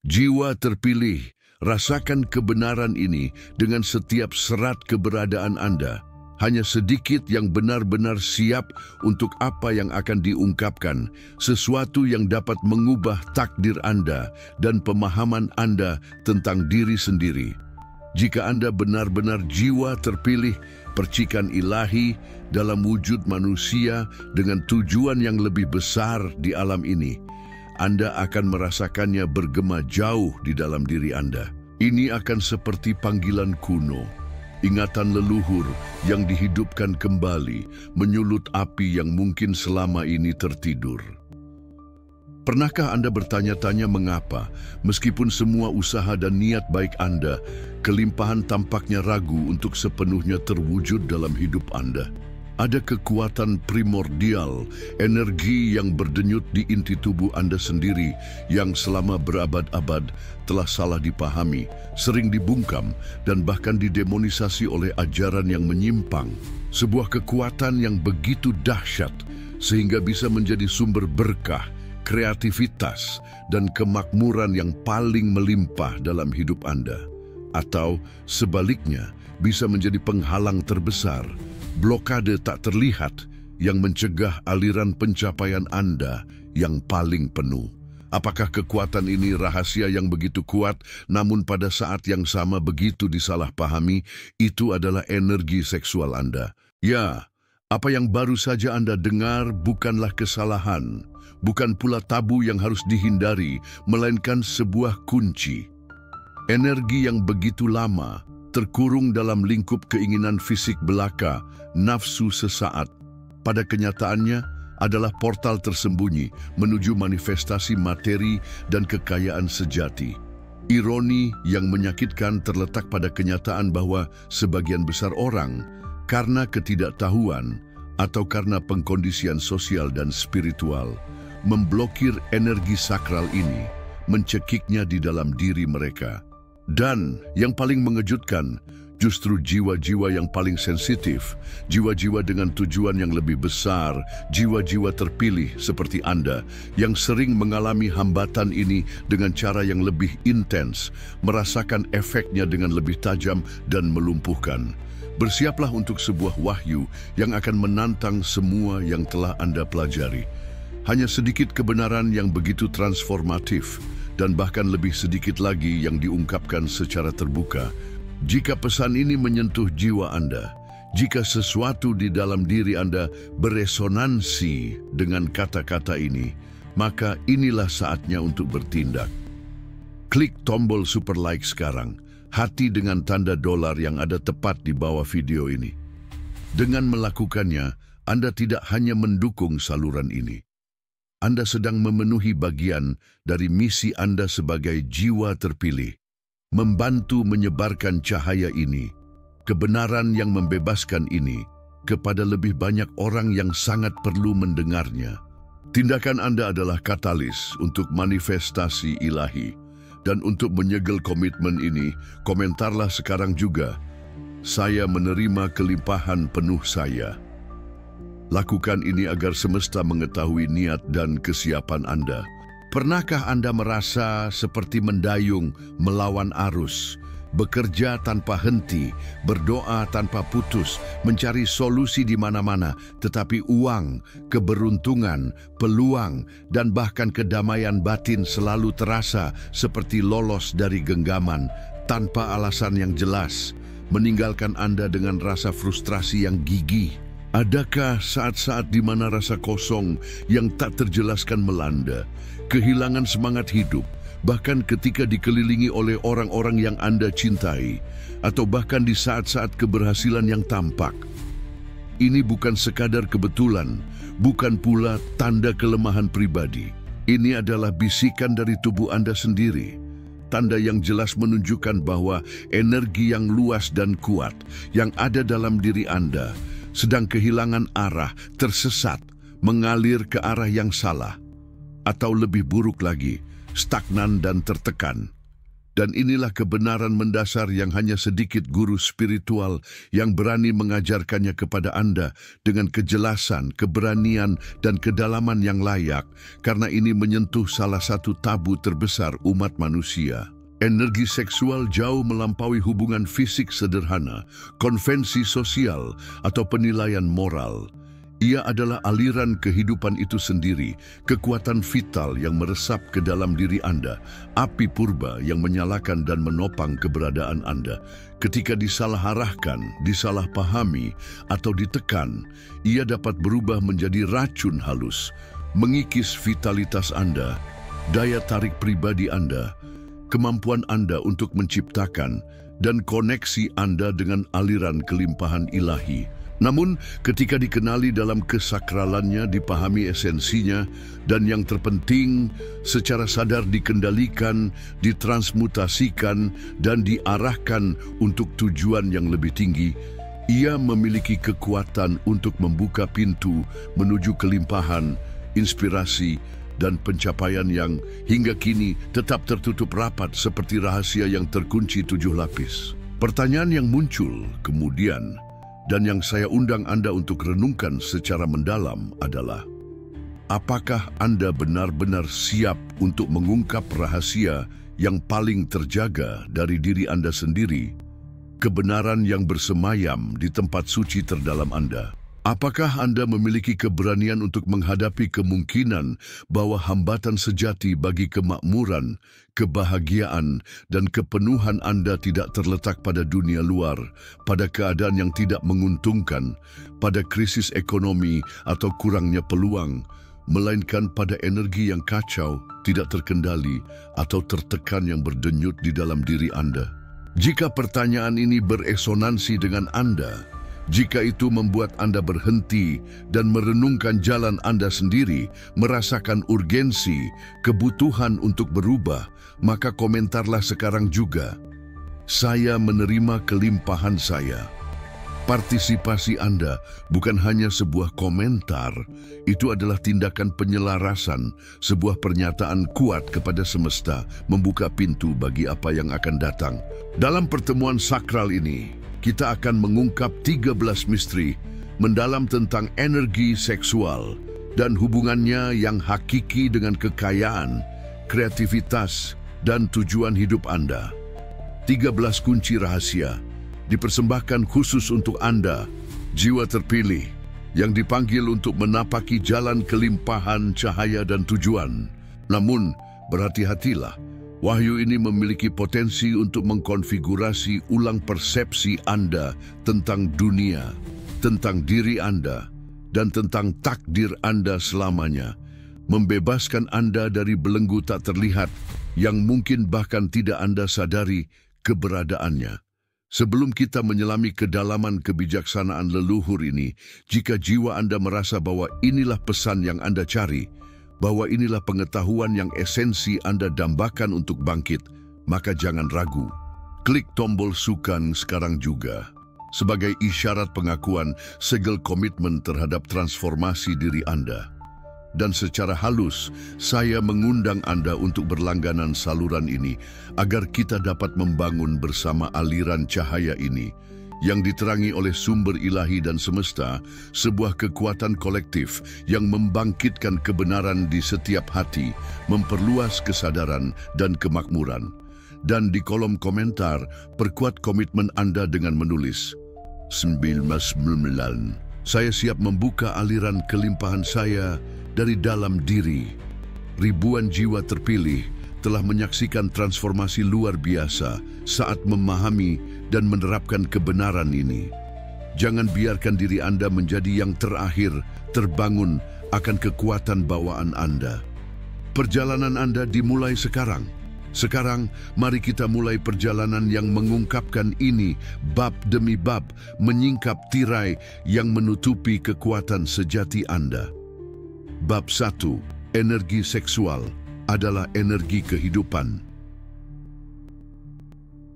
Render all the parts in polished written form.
Jiwa terpilih, rasakan kebenaran ini dengan setiap serat keberadaan Anda. Hanya sedikit yang benar-benar siap untuk apa yang akan diungkapkan, sesuatu yang dapat mengubah takdir Anda dan pemahaman Anda tentang diri sendiri. Jika Anda benar-benar jiwa terpilih, percikan ilahi dalam wujud manusia dengan tujuan yang lebih besar di alam ini, Anda akan merasakannya bergema jauh di dalam diri Anda. Ini akan seperti panggilan kuno, ingatan leluhur yang dihidupkan kembali, menyulut api yang mungkin selama ini tertidur. Pernahkah Anda bertanya-tanya mengapa, meskipun semua usaha dan niat baik Anda, kelimpahan tampaknya ragu untuk sepenuhnya terwujud dalam hidup Anda? Ada kekuatan primordial, energi yang berdenyut di inti tubuh Anda sendiri yang selama berabad-abad telah salah dipahami, sering dibungkam, dan bahkan didemonisasi oleh ajaran yang menyimpang. Sebuah kekuatan yang begitu dahsyat sehingga bisa menjadi sumber berkah, kreativitas, dan kemakmuran yang paling melimpah dalam hidup Anda. Atau sebaliknya, bisa menjadi penghalang terbesar, blokade tak terlihat yang mencegah aliran pencapaian Anda yang paling penuh. Apakah kekuatan ini rahasia yang begitu kuat, namun pada saat yang sama begitu disalahpahami? Itu adalah energi seksual Anda. Ya, apa yang baru saja Anda dengar bukanlah kesalahan, bukan pula tabu yang harus dihindari, melainkan sebuah kunci. Energi yang begitu lama terkurung dalam lingkup keinginan fisik belaka, nafsu sesaat, pada kenyataannya adalah portal tersembunyi menuju manifestasi materi dan kekayaan sejati. Ironi yang menyakitkan terletak pada kenyataan bahwa sebagian besar orang, karena ketidaktahuan atau karena pengkondisian sosial dan spiritual, memblokir energi sakral ini, mencekiknya di dalam diri mereka. Dan yang paling mengejutkan, justru jiwa-jiwa yang paling sensitif, jiwa-jiwa dengan tujuan yang lebih besar, jiwa-jiwa terpilih seperti Anda, yang sering mengalami hambatan ini dengan cara yang lebih intens, merasakan efeknya dengan lebih tajam dan melumpuhkan. Bersiaplah untuk sebuah wahyu yang akan menantang semua yang telah Anda pelajari. Hanya sedikit kebenaran yang begitu transformatif, dan bahkan lebih sedikit lagi yang diungkapkan secara terbuka. Jika pesan ini menyentuh jiwa Anda, jika sesuatu di dalam diri Anda beresonansi dengan kata-kata ini, maka inilah saatnya untuk bertindak. Klik tombol super like sekarang, hati dengan tanda dolar yang ada tepat di bawah video ini. Dengan melakukannya, Anda tidak hanya mendukung saluran ini, Anda sedang memenuhi bagian dari misi Anda sebagai jiwa terpilih, membantu menyebarkan cahaya ini, kebenaran yang membebaskan ini, kepada lebih banyak orang yang sangat perlu mendengarnya. Tindakan Anda adalah katalis untuk manifestasi ilahi, dan untuk menyegel komitmen ini, komentarlah sekarang juga, "Saya menerima kelimpahan penuh saya." Lakukan ini agar semesta mengetahui niat dan kesiapan Anda. Pernahkah Anda merasa seperti mendayung melawan arus, bekerja tanpa henti, berdoa tanpa putus, mencari solusi di mana-mana, tetapi uang, keberuntungan, peluang, dan bahkan kedamaian batin selalu terasa seperti lolos dari genggaman tanpa alasan yang jelas, meninggalkan Anda dengan rasa frustrasi yang gigih? Adakah saat-saat di mana rasa kosong yang tak terjelaskan melanda, kehilangan semangat hidup, bahkan ketika dikelilingi oleh orang-orang yang Anda cintai, atau bahkan di saat-saat keberhasilan yang tampak? Ini bukan sekadar kebetulan, bukan pula tanda kelemahan pribadi. Ini adalah bisikan dari tubuh Anda sendiri. Tanda yang jelas menunjukkan bahwa energi yang luas dan kuat yang ada dalam diri Anda sedang kehilangan arah, tersesat, mengalir ke arah yang salah, atau lebih buruk lagi, stagnan dan tertekan. Dan inilah kebenaran mendasar yang hanya sedikit guru spiritual yang berani mengajarkannya kepada Anda dengan kejelasan, keberanian, dan kedalaman yang layak, karena ini menyentuh salah satu tabu terbesar umat manusia. Energi seksual jauh melampaui hubungan fisik sederhana, konvensi sosial, atau penilaian moral. Ia adalah aliran kehidupan itu sendiri, kekuatan vital yang meresap ke dalam diri Anda, api purba yang menyalakan dan menopang keberadaan Anda. Ketika disalaharahkan, disalahpahami, atau ditekan, ia dapat berubah menjadi racun halus, mengikis vitalitas Anda, daya tarik pribadi Anda, kemampuan Anda untuk menciptakan, dan koneksi Anda dengan aliran kelimpahan ilahi. Namun, ketika dikenali dalam kesakralannya, dipahami esensinya, dan yang terpenting, secara sadar dikendalikan, ditransmutasikan, dan diarahkan untuk tujuan yang lebih tinggi, ia memiliki kekuatan untuk membuka pintu menuju kelimpahan, inspirasi, dan pencapaian yang hingga kini tetap tertutup rapat seperti rahasia yang terkunci 7 lapis. Pertanyaan yang muncul kemudian, dan yang saya undang Anda untuk renungkan secara mendalam adalah, apakah Anda benar-benar siap untuk mengungkap rahasia yang paling terjaga dari diri Anda sendiri, kebenaran yang bersemayam di tempat suci terdalam Anda? Apakah Anda memiliki keberanian untuk menghadapi kemungkinan bahwa hambatan sejati bagi kemakmuran, kebahagiaan, dan kepenuhan Anda tidak terletak pada dunia luar, pada keadaan yang tidak menguntungkan, pada krisis ekonomi atau kurangnya peluang, melainkan pada energi yang kacau, tidak terkendali, atau tertekan yang berdenyut di dalam diri Anda? Jika pertanyaan ini beresonansi dengan Anda, jika itu membuat Anda berhenti dan merenungkan jalan Anda sendiri, merasakan urgensi, kebutuhan untuk berubah, maka komentarlah sekarang juga, "Saya menerima kelimpahan saya." Partisipasi Anda bukan hanya sebuah komentar, itu adalah tindakan penyelarasan, sebuah pernyataan kuat kepada semesta, membuka pintu bagi apa yang akan datang. Dalam pertemuan sakral ini, kita akan mengungkap 13 misteri mendalam tentang energi seksual dan hubungannya yang hakiki dengan kekayaan, kreativitas, dan tujuan hidup Anda. 13 kunci rahasia dipersembahkan khusus untuk Anda, jiwa terpilih, yang dipanggil untuk menapaki jalan kelimpahan, cahaya, dan tujuan. Namun, berhati-hatilah. Wahyu ini memiliki potensi untuk mengkonfigurasi ulang persepsi Anda tentang dunia, tentang diri Anda, dan tentang takdir Anda selamanya, membebaskan Anda dari belenggu tak terlihat yang mungkin bahkan tidak Anda sadari keberadaannya. Sebelum kita menyelami kedalaman kebijaksanaan leluhur ini, jika jiwa Anda merasa bahwa inilah pesan yang Anda cari, bahwa inilah pengetahuan yang esensi Anda dambakan untuk bangkit, maka jangan ragu. Klik tombol sukan sekarang juga, sebagai isyarat pengakuan segel komitmen terhadap transformasi diri Anda. Dan secara halus, saya mengundang Anda untuk berlangganan saluran ini, agar kita dapat membangun bersama aliran cahaya ini, yang diterangi oleh sumber ilahi dan semesta, sebuah kekuatan kolektif yang membangkitkan kebenaran di setiap hati, memperluas kesadaran dan kemakmuran. Dan di kolom komentar, perkuat komitmen Anda dengan menulis, 9 saya siap membuka aliran kelimpahan saya dari dalam diri. Ribuan jiwa terpilih telah menyaksikan transformasi luar biasa saat memahami dan menerapkan kebenaran ini. Jangan biarkan diri Anda menjadi yang terakhir terbangun akan kekuatan bawaan Anda. Perjalanan Anda dimulai sekarang. Sekarang, mari kita mulai perjalanan yang mengungkapkan ini, bab demi bab, menyingkap tirai yang menutupi kekuatan sejati Anda. Bab 1, energi seksual adalah energi kehidupan.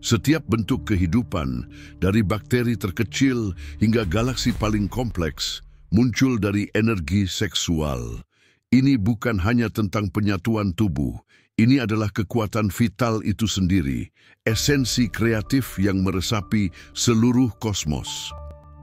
Setiap bentuk kehidupan, dari bakteri terkecil hingga galaksi paling kompleks, muncul dari energi seksual. Ini bukan hanya tentang penyatuan tubuh, Ini adalah kekuatan vital itu sendiri, esensi kreatif yang meresapi seluruh kosmos.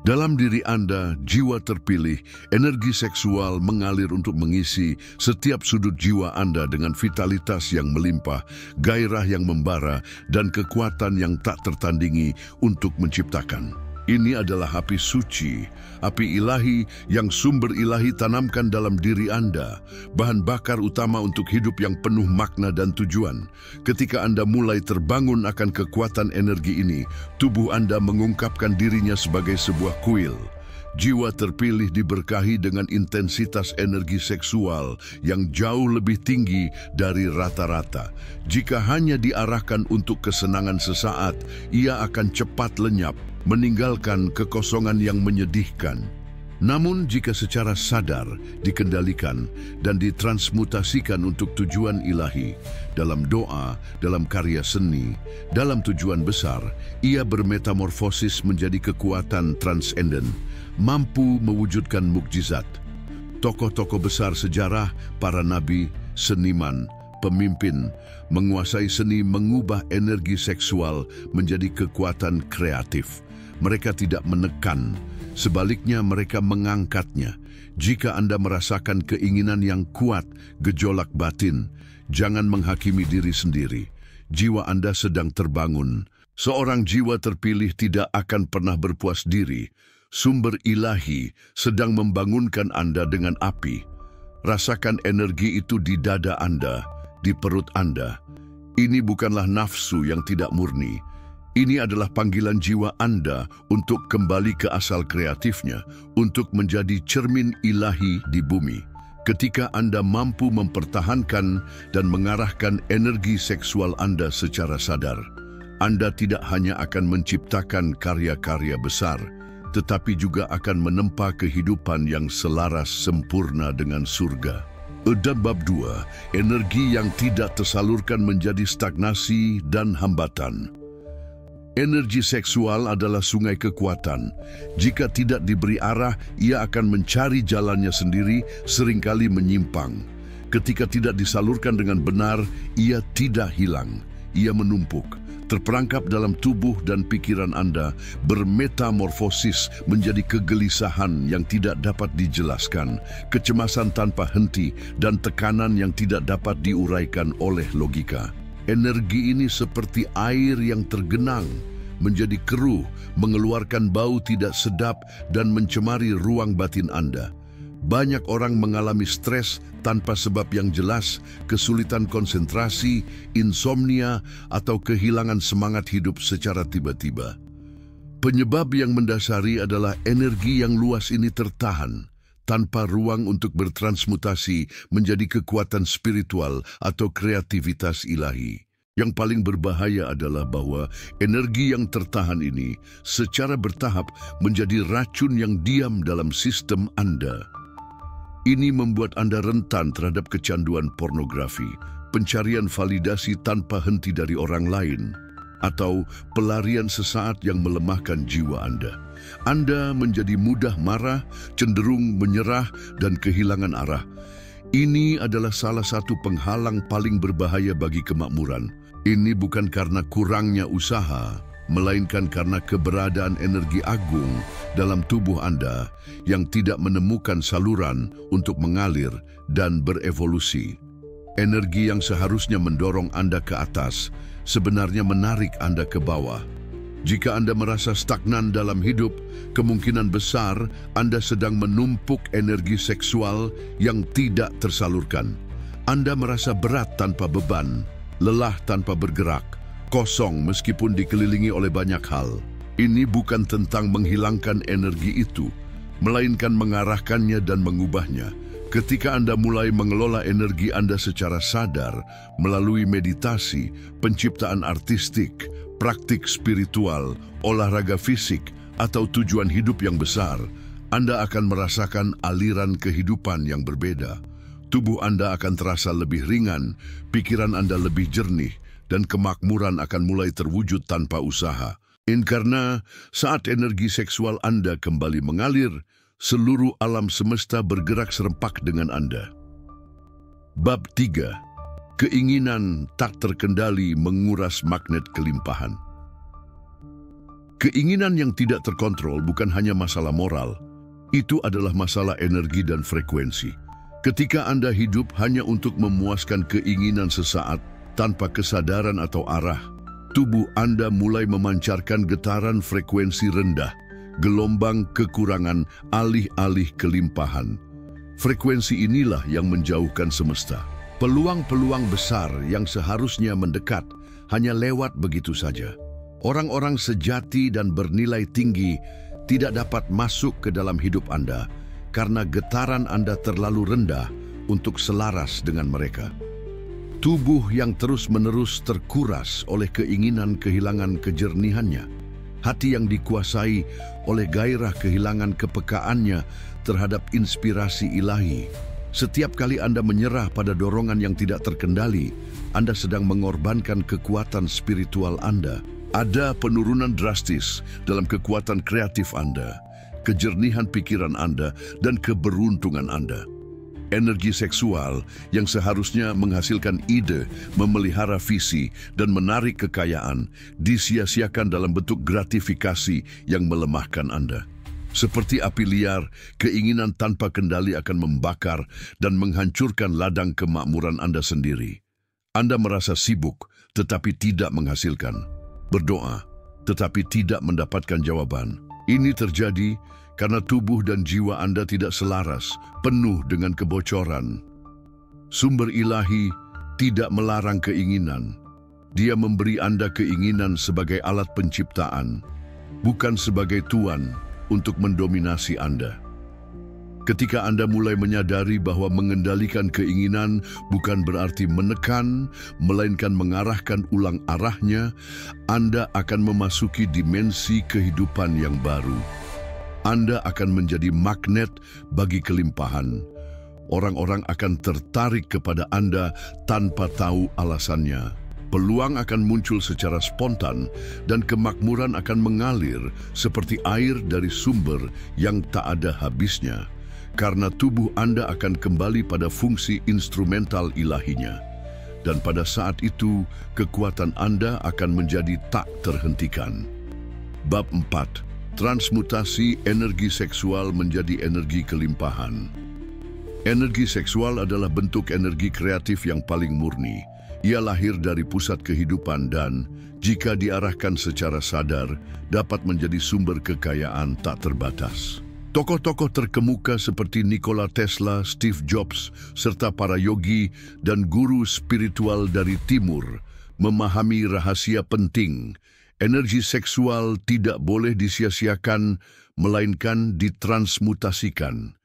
Dalam diri Anda, jiwa terpilih, energi seksual mengalir untuk mengisi setiap sudut jiwa Anda dengan vitalitas yang melimpah, gairah yang membara, dan kekuatan yang tak tertandingi untuk menciptakan. Ini adalah api suci, api ilahi yang sumber ilahi tanamkan dalam diri Anda, bahan bakar utama untuk hidup yang penuh makna dan tujuan. Ketika Anda mulai terbangun akan kekuatan energi ini, tubuh Anda mengungkapkan dirinya sebagai sebuah kuil. Jiwa terpilih diberkahi dengan intensitas energi seksual yang jauh lebih tinggi dari rata-rata. Jika hanya diarahkan untuk kesenangan sesaat, ia akan cepat lenyap, meninggalkan kekosongan yang menyedihkan. Namun jika secara sadar dikendalikan dan ditransmutasikan untuk tujuan ilahi, dalam doa, dalam karya seni, dalam tujuan besar, ia bermetamorfosis menjadi kekuatan transenden, mampu mewujudkan mukjizat. Tokoh-tokoh besar sejarah, para nabi, seniman, pemimpin, menguasai seni mengubah energi seksual menjadi kekuatan kreatif. Mereka tidak menekan, sebaliknya mereka mengangkatnya. Jika Anda merasakan keinginan yang kuat, gejolak batin, jangan menghakimi diri sendiri. Jiwa Anda sedang terbangun. Seorang jiwa terpilih tidak akan pernah berpuas diri. Sumber ilahi sedang membangunkan Anda dengan api. Rasakan energi itu di dada Anda, di perut Anda. Ini bukanlah nafsu yang tidak murni. Ini adalah panggilan jiwa Anda untuk kembali ke asal kreatifnya, untuk menjadi cermin ilahi di bumi. Ketika Anda mampu mempertahankan dan mengarahkan energi seksual Anda secara sadar, Anda tidak hanya akan menciptakan karya-karya besar, tetapi juga akan menempa kehidupan yang selaras sempurna dengan surga. Edab bab 2, energi yang tidak tersalurkan menjadi stagnasi dan hambatan. Energi seksual adalah sungai kekuatan. Jika tidak diberi arah, ia akan mencari jalannya sendiri, seringkali menyimpang. Ketika tidak disalurkan dengan benar, ia tidak hilang. Ia menumpuk, terperangkap dalam tubuh dan pikiran Anda, bermetamorfosis menjadi kegelisahan yang tidak dapat dijelaskan, kecemasan tanpa henti, dan tekanan yang tidak dapat diuraikan oleh logika. Energi ini seperti air yang tergenang, menjadi keruh, mengeluarkan bau tidak sedap, dan mencemari ruang batin Anda. Banyak orang mengalami stres tanpa sebab yang jelas, kesulitan konsentrasi, insomnia, atau kehilangan semangat hidup secara tiba-tiba. Penyebab yang mendasari adalah energi yang luas ini tertahan, tanpa ruang untuk bertransmutasi menjadi kekuatan spiritual atau kreativitas ilahi. Yang paling berbahaya adalah bahwa energi yang tertahan ini secara bertahap menjadi racun yang diam dalam sistem Anda. Ini membuat Anda rentan terhadap kecanduan pornografi, pencarian validasi tanpa henti dari orang lain, atau pelarian sesaat yang melemahkan jiwa Anda. Anda menjadi mudah marah, cenderung menyerah, dan kehilangan arah. Ini adalah salah satu penghalang paling berbahaya bagi kemakmuran. Ini bukan karena kurangnya usaha, melainkan karena keberadaan energi agung dalam tubuh Anda yang tidak menemukan saluran untuk mengalir dan berevolusi. Energi yang seharusnya mendorong Anda ke atas sebenarnya menarik Anda ke bawah. Jika Anda merasa stagnan dalam hidup, kemungkinan besar Anda sedang menumpuk energi seksual yang tidak tersalurkan. Anda merasa berat tanpa beban, lelah tanpa bergerak, kosong meskipun dikelilingi oleh banyak hal. Ini bukan tentang menghilangkan energi itu, melainkan mengarahkannya dan mengubahnya. Ketika Anda mulai mengelola energi Anda secara sadar melalui meditasi, penciptaan artistik, praktik spiritual, olahraga fisik, atau tujuan hidup yang besar, Anda akan merasakan aliran kehidupan yang berbeda. Tubuh Anda akan terasa lebih ringan, pikiran Anda lebih jernih, dan kemakmuran akan mulai terwujud tanpa usaha. Karena saat energi seksual Anda kembali mengalir, seluruh alam semesta bergerak serempak dengan Anda. Bab 3. Keinginan tak terkendali menguras magnet kelimpahan. Keinginan yang tidak terkontrol bukan hanya masalah moral, itu adalah masalah energi dan frekuensi. Ketika Anda hidup hanya untuk memuaskan keinginan sesaat tanpa kesadaran atau arah, tubuh Anda mulai memancarkan getaran frekuensi rendah, gelombang kekurangan, alih-alih kelimpahan. Frekuensi inilah yang menjauhkan semesta. Peluang-peluang besar yang seharusnya mendekat hanya lewat begitu saja. Orang-orang sejati dan bernilai tinggi tidak dapat masuk ke dalam hidup Anda karena getaran Anda terlalu rendah untuk selaras dengan mereka. Tubuh yang terus-menerus terkuras oleh keinginan kehilangan kejernihannya. Hati yang dikuasai oleh gairah kehilangan kepekaannya terhadap inspirasi ilahi. Setiap kali Anda menyerah pada dorongan yang tidak terkendali, Anda sedang mengorbankan kekuatan spiritual Anda. Ada penurunan drastis dalam kekuatan kreatif Anda, kejernihan pikiran Anda, dan keberuntungan Anda. Energi seksual yang seharusnya menghasilkan ide, memelihara visi, dan menarik kekayaan, disia-siakan dalam bentuk gratifikasi yang melemahkan Anda. Seperti api liar, keinginan tanpa kendali akan membakar dan menghancurkan ladang kemakmuran Anda sendiri. Anda merasa sibuk tetapi tidak menghasilkan. Berdoa tetapi tidak mendapatkan jawaban. Ini terjadi karena tubuh dan jiwa Anda tidak selaras, penuh dengan kebocoran. Sumber ilahi tidak melarang keinginan. Dia memberi Anda keinginan sebagai alat penciptaan, bukan sebagai tuan untuk mendominasi Anda. Ketika Anda mulai menyadari bahwa mengendalikan keinginan bukan berarti menekan, melainkan mengarahkan ulang arahnya, Anda akan memasuki dimensi kehidupan yang baru. Anda akan menjadi magnet bagi kelimpahan. Orang-orang akan tertarik kepada Anda tanpa tahu alasannya. Peluang akan muncul secara spontan dan kemakmuran akan mengalir seperti air dari sumber yang tak ada habisnya, karena tubuh Anda akan kembali pada fungsi instrumental ilahinya. Dan pada saat itu, kekuatan Anda akan menjadi tak terhentikan. Bab 4. Transmutasi energi seksual menjadi energi kelimpahan. Energi seksual adalah bentuk energi kreatif yang paling murni. Ia lahir dari pusat kehidupan dan, jika diarahkan secara sadar, dapat menjadi sumber kekayaan tak terbatas. Tokoh-tokoh terkemuka seperti Nikola Tesla, Steve Jobs, serta para yogi dan guru spiritual dari timur memahami rahasia penting. Energi seksual tidak boleh disia-siakan, melainkan ditransmutasikan.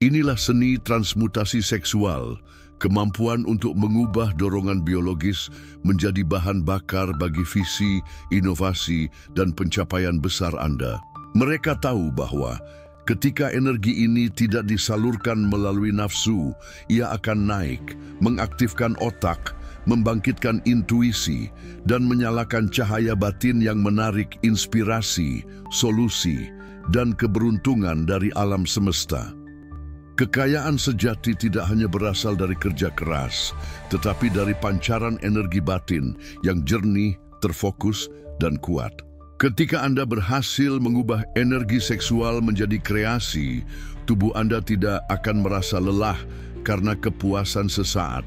Inilah seni transmutasi seksual, kemampuan untuk mengubah dorongan biologis menjadi bahan bakar bagi visi, inovasi, dan pencapaian besar Anda. Mereka tahu bahwa ketika energi ini tidak disalurkan melalui nafsu, ia akan naik, mengaktifkan otak, membangkitkan intuisi, dan menyalakan cahaya batin yang menarik inspirasi, solusi, dan keberuntungan dari alam semesta. Kekayaan sejati tidak hanya berasal dari kerja keras, tetapi dari pancaran energi batin yang jernih, terfokus, dan kuat. Ketika Anda berhasil mengubah energi seksual menjadi kreasi, tubuh Anda tidak akan merasa lelah karena kepuasan sesaat,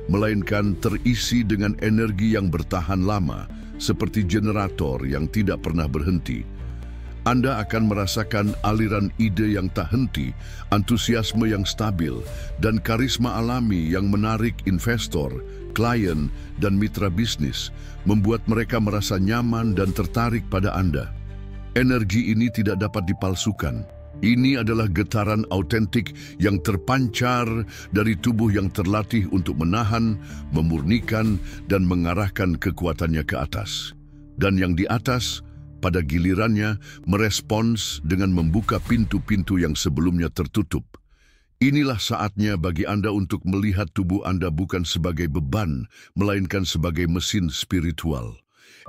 melainkan terisi dengan energi yang bertahan lama, seperti generator yang tidak pernah berhenti. Anda akan merasakan aliran ide yang tak henti, antusiasme yang stabil, dan karisma alami yang menarik investor, klien, dan mitra bisnis, membuat mereka merasa nyaman dan tertarik pada Anda. Energi ini tidak dapat dipalsukan. Ini adalah getaran autentik yang terpancar dari tubuh yang terlatih untuk menahan, memurnikan, dan mengarahkan kekuatannya ke atas. Dan yang di atas, pada gilirannya, merespons dengan membuka pintu-pintu yang sebelumnya tertutup. Inilah saatnya bagi Anda untuk melihat tubuh Anda bukan sebagai beban, melainkan sebagai mesin spiritual.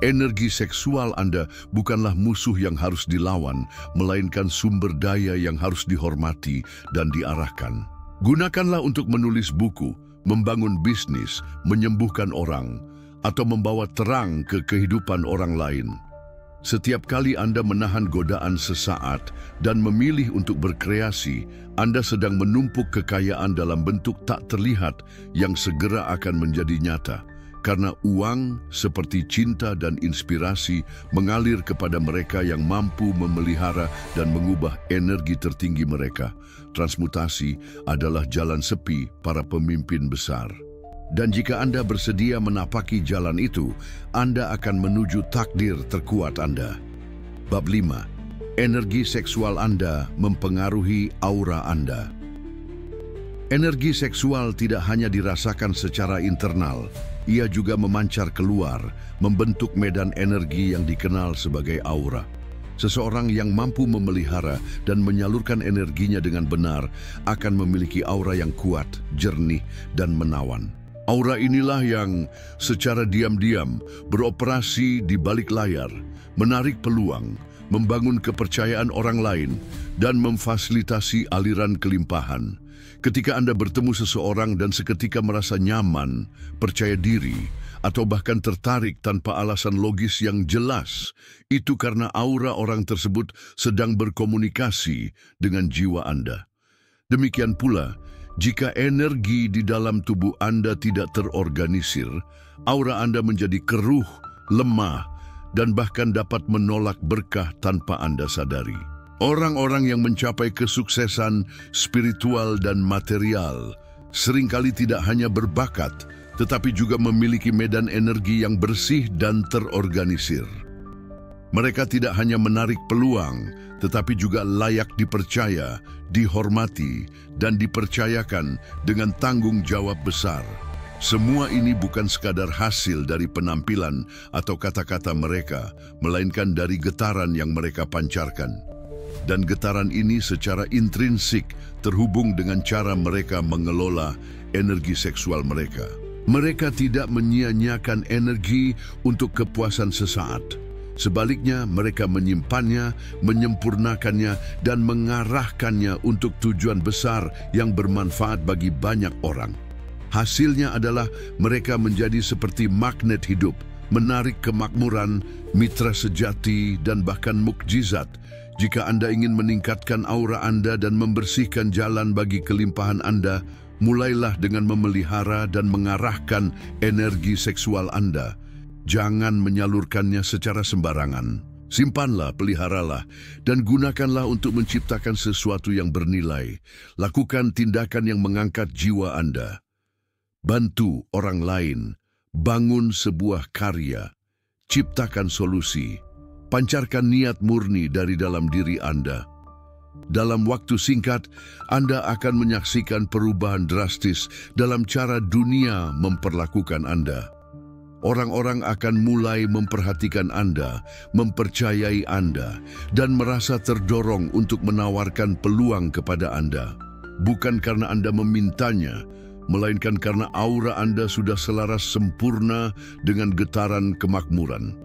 Energi seksual Anda bukanlah musuh yang harus dilawan, melainkan sumber daya yang harus dihormati dan diarahkan. Gunakanlah untuk menulis buku, membangun bisnis, menyembuhkan orang, atau membawa terang ke kehidupan orang lain. Setiap kali Anda menahan godaan sesaat dan memilih untuk berkreasi, Anda sedang menumpuk kekayaan dalam bentuk tak terlihat yang segera akan menjadi nyata. Karena uang, seperti cinta dan inspirasi, mengalir kepada mereka yang mampu memelihara dan mengubah energi tertinggi mereka. Transmutasi adalah jalan sepi para pemimpin besar. Dan jika Anda bersedia menapaki jalan itu, Anda akan menuju takdir terkuat Anda. Bab 5. Energi seksual Anda mempengaruhi aura Anda. Energi seksual tidak hanya dirasakan secara internal, ia juga memancar keluar, membentuk medan energi yang dikenal sebagai aura. Seseorang yang mampu memelihara dan menyalurkan energinya dengan benar akan memiliki aura yang kuat, jernih, dan menawan. Aura inilah yang secara diam-diam beroperasi di balik layar, menarik peluang, membangun kepercayaan orang lain, dan memfasilitasi aliran kelimpahan. Ketika Anda bertemu seseorang dan seketika merasa nyaman, percaya diri, atau bahkan tertarik tanpa alasan logis yang jelas, itu karena aura orang tersebut sedang berkomunikasi dengan jiwa Anda. Demikian pula, jika energi di dalam tubuh Anda tidak terorganisir, aura Anda menjadi keruh, lemah, dan bahkan dapat menolak berkah tanpa Anda sadari. Orang-orang yang mencapai kesuksesan spiritual dan material seringkali tidak hanya berbakat, tetapi juga memiliki medan energi yang bersih dan terorganisir. Mereka tidak hanya menarik peluang, tetapi juga layak dipercaya, dihormati, dan dipercayakan dengan tanggung jawab besar. Semua ini bukan sekadar hasil dari penampilan atau kata-kata mereka, melainkan dari getaran yang mereka pancarkan. Dan getaran ini secara intrinsik terhubung dengan cara mereka mengelola energi seksual mereka. Mereka tidak menyia-nyiakan energi untuk kepuasan sesaat. Sebaliknya, mereka menyimpannya, menyempurnakannya, dan mengarahkannya untuk tujuan besar yang bermanfaat bagi banyak orang. Hasilnya adalah mereka menjadi seperti magnet hidup, menarik kemakmuran, mitra sejati, dan bahkan mukjizat. Jika Anda ingin meningkatkan aura Anda dan membersihkan jalan bagi kelimpahan Anda, mulailah dengan memelihara dan mengarahkan energi seksual Anda. Jangan menyalurkannya secara sembarangan. Simpanlah, peliharalah, dan gunakanlah untuk menciptakan sesuatu yang bernilai. Lakukan tindakan yang mengangkat jiwa Anda. Bantu orang lain, bangun sebuah karya, ciptakan solusi, pancarkan niat murni dari dalam diri Anda. Dalam waktu singkat, Anda akan menyaksikan perubahan drastis dalam cara dunia memperlakukan Anda. Orang-orang akan mulai memperhatikan Anda, mempercayai Anda, dan merasa terdorong untuk menawarkan peluang kepada Anda. Bukan karena Anda memintanya, melainkan karena aura Anda sudah selaras sempurna dengan getaran kemakmuran.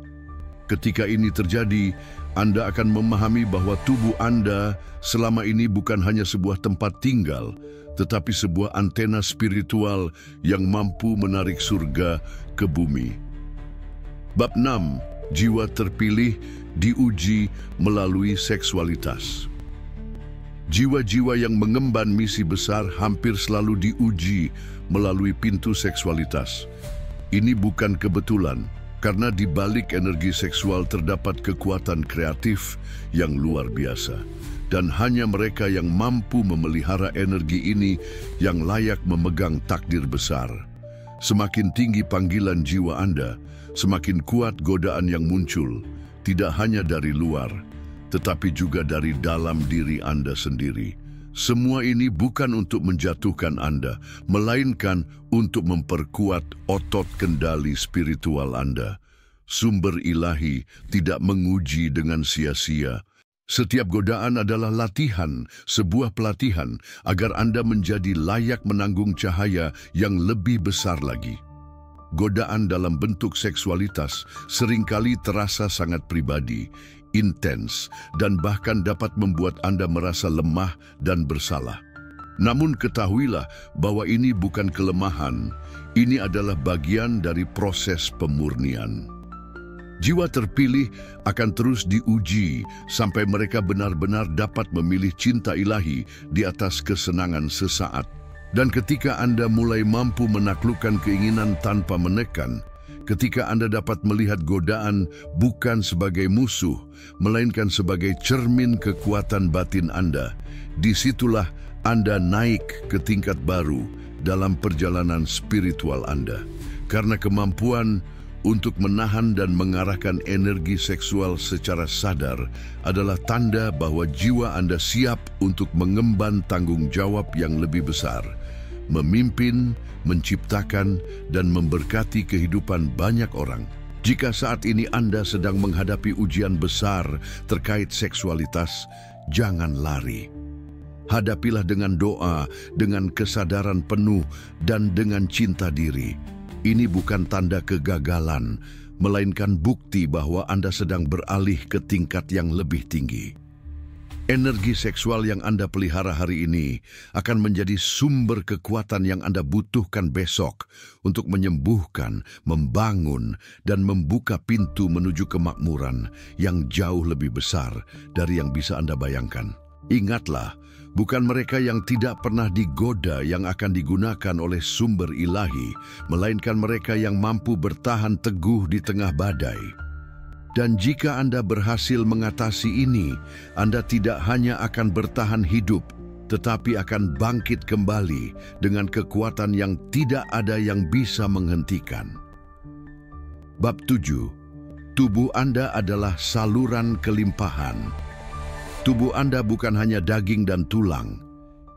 Ketika ini terjadi, Anda akan memahami bahwa tubuh Anda selama ini bukan hanya sebuah tempat tinggal, tetapi sebuah antena spiritual yang mampu menarik surga ke bumi. Bab 6. Jiwa terpilih diuji melalui seksualitas. Jiwa-jiwa yang mengemban misi besar hampir selalu diuji melalui pintu seksualitas. Ini bukan kebetulan, karena di balik energi seksual terdapat kekuatan kreatif yang luar biasa. Dan hanya mereka yang mampu memelihara energi ini yang layak memegang takdir besar. Semakin tinggi panggilan jiwa Anda, semakin kuat godaan yang muncul, tidak hanya dari luar, tetapi juga dari dalam diri Anda sendiri. Semua ini bukan untuk menjatuhkan Anda, melainkan untuk memperkuat otot kendali spiritual Anda. Sumber ilahi tidak menguji dengan sia-sia. Setiap godaan adalah latihan, sebuah pelatihan, agar Anda menjadi layak menanggung cahaya yang lebih besar lagi. Godaan dalam bentuk seksualitas seringkali terasa sangat pribadi, intens, dan bahkan dapat membuat Anda merasa lemah dan bersalah. Namun ketahuilah bahwa ini bukan kelemahan, ini adalah bagian dari proses pemurnian. Jiwa terpilih akan terus diuji sampai mereka benar-benar dapat memilih cinta ilahi di atas kesenangan sesaat. Dan ketika Anda mulai mampu menaklukkan keinginan tanpa menekan, ketika Anda dapat melihat godaan bukan sebagai musuh, melainkan sebagai cermin kekuatan batin Anda, disitulah Anda naik ke tingkat baru dalam perjalanan spiritual Anda. Karena kemampuan untuk menahan dan mengarahkan energi seksual secara sadar adalah tanda bahwa jiwa Anda siap untuk mengemban tanggung jawab yang lebih besar, memimpin, menciptakan, dan memberkati kehidupan banyak orang. Jika saat ini Anda sedang menghadapi ujian besar terkait seksualitas, jangan lari. Hadapilah dengan doa, dengan kesadaran penuh, dan dengan cinta diri. Ini bukan tanda kegagalan, melainkan bukti bahwa Anda sedang beralih ke tingkat yang lebih tinggi. Energi seksual yang Anda pelihara hari ini akan menjadi sumber kekuatan yang Anda butuhkan besok untuk menyembuhkan, membangun, dan membuka pintu menuju kemakmuran yang jauh lebih besar dari yang bisa Anda bayangkan. Ingatlah, bukan mereka yang tidak pernah digoda yang akan digunakan oleh sumber ilahi, melainkan mereka yang mampu bertahan teguh di tengah badai. Dan jika Anda berhasil mengatasi ini, Anda tidak hanya akan bertahan hidup, tetapi akan bangkit kembali dengan kekuatan yang tidak ada yang bisa menghentikan. Bab 7. Tubuh Anda adalah saluran kelimpahan. Tubuh Anda bukan hanya daging dan tulang.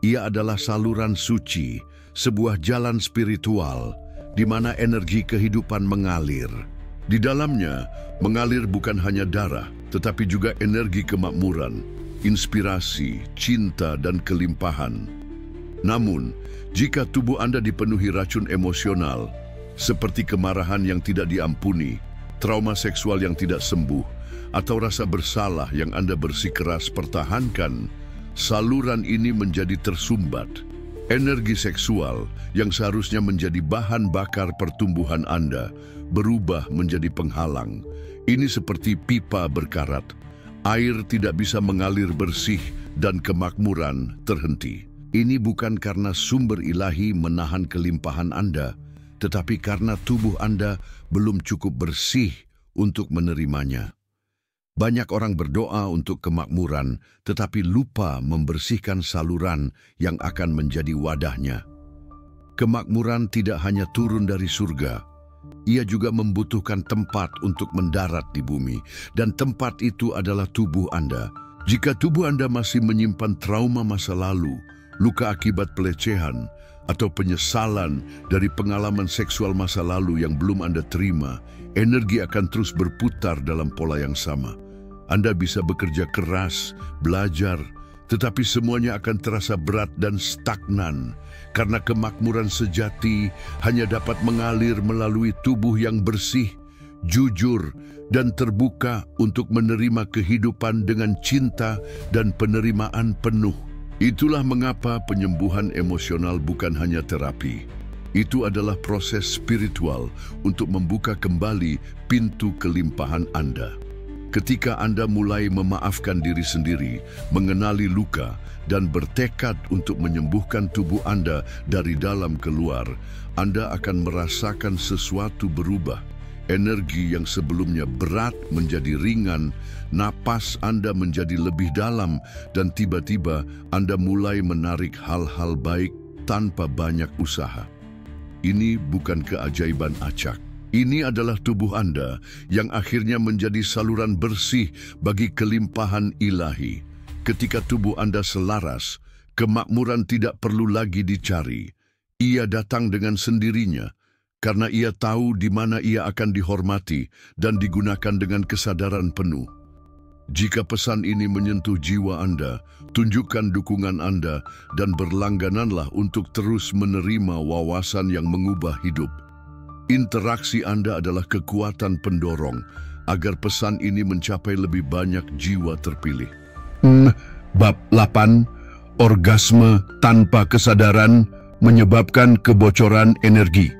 Ia adalah saluran suci, sebuah jalan spiritual di mana energi kehidupan mengalir. Di dalamnya, mengalir bukan hanya darah, tetapi juga energi kemakmuran, inspirasi, cinta, dan kelimpahan. Namun, jika tubuh Anda dipenuhi racun emosional, seperti kemarahan yang tidak diampuni, trauma seksual yang tidak sembuh, atau rasa bersalah yang Anda bersikeras pertahankan, saluran ini menjadi tersumbat. Energi seksual yang seharusnya menjadi bahan bakar pertumbuhan Anda berubah menjadi penghalang. Ini seperti pipa berkarat. Air tidak bisa mengalir bersih dan kemakmuran terhenti. Ini bukan karena sumber ilahi menahan kelimpahan Anda, tetapi karena tubuh Anda belum cukup bersih untuk menerimanya. Banyak orang berdoa untuk kemakmuran, tetapi lupa membersihkan saluran yang akan menjadi wadahnya. Kemakmuran tidak hanya turun dari surga, ia juga membutuhkan tempat untuk mendarat di bumi, dan tempat itu adalah tubuh Anda. Jika tubuh Anda masih menyimpan trauma masa lalu, luka akibat pelecehan, atau penyesalan dari pengalaman seksual masa lalu yang belum Anda terima, energi akan terus berputar dalam pola yang sama. Anda bisa bekerja keras, belajar, tetapi semuanya akan terasa berat dan stagnan karena kemakmuran sejati hanya dapat mengalir melalui tubuh yang bersih, jujur, dan terbuka untuk menerima kehidupan dengan cinta dan penerimaan penuh. Itulah mengapa penyembuhan emosional bukan hanya terapi. Itu adalah proses spiritual untuk membuka kembali pintu kelimpahan Anda. Ketika Anda mulai memaafkan diri sendiri, mengenali luka, dan bertekad untuk menyembuhkan tubuh Anda dari dalam keluar, Anda akan merasakan sesuatu berubah. Energi yang sebelumnya berat menjadi ringan, napas Anda menjadi lebih dalam, dan tiba-tiba Anda mulai menarik hal-hal baik tanpa banyak usaha. Ini bukan keajaiban acak. Ini adalah tubuh Anda yang akhirnya menjadi saluran bersih bagi kelimpahan ilahi. Ketika tubuh Anda selaras, kemakmuran tidak perlu lagi dicari. Ia datang dengan sendirinya, karena ia tahu di mana ia akan dihormati dan digunakan dengan kesadaran penuh. Jika pesan ini menyentuh jiwa Anda, tunjukkan dukungan Anda dan berlanggananlah untuk terus menerima wawasan yang mengubah hidup. Interaksi Anda adalah kekuatan pendorong agar pesan ini mencapai lebih banyak jiwa terpilih. Bab 8. Orgasme tanpa kesadaran menyebabkan kebocoran energi.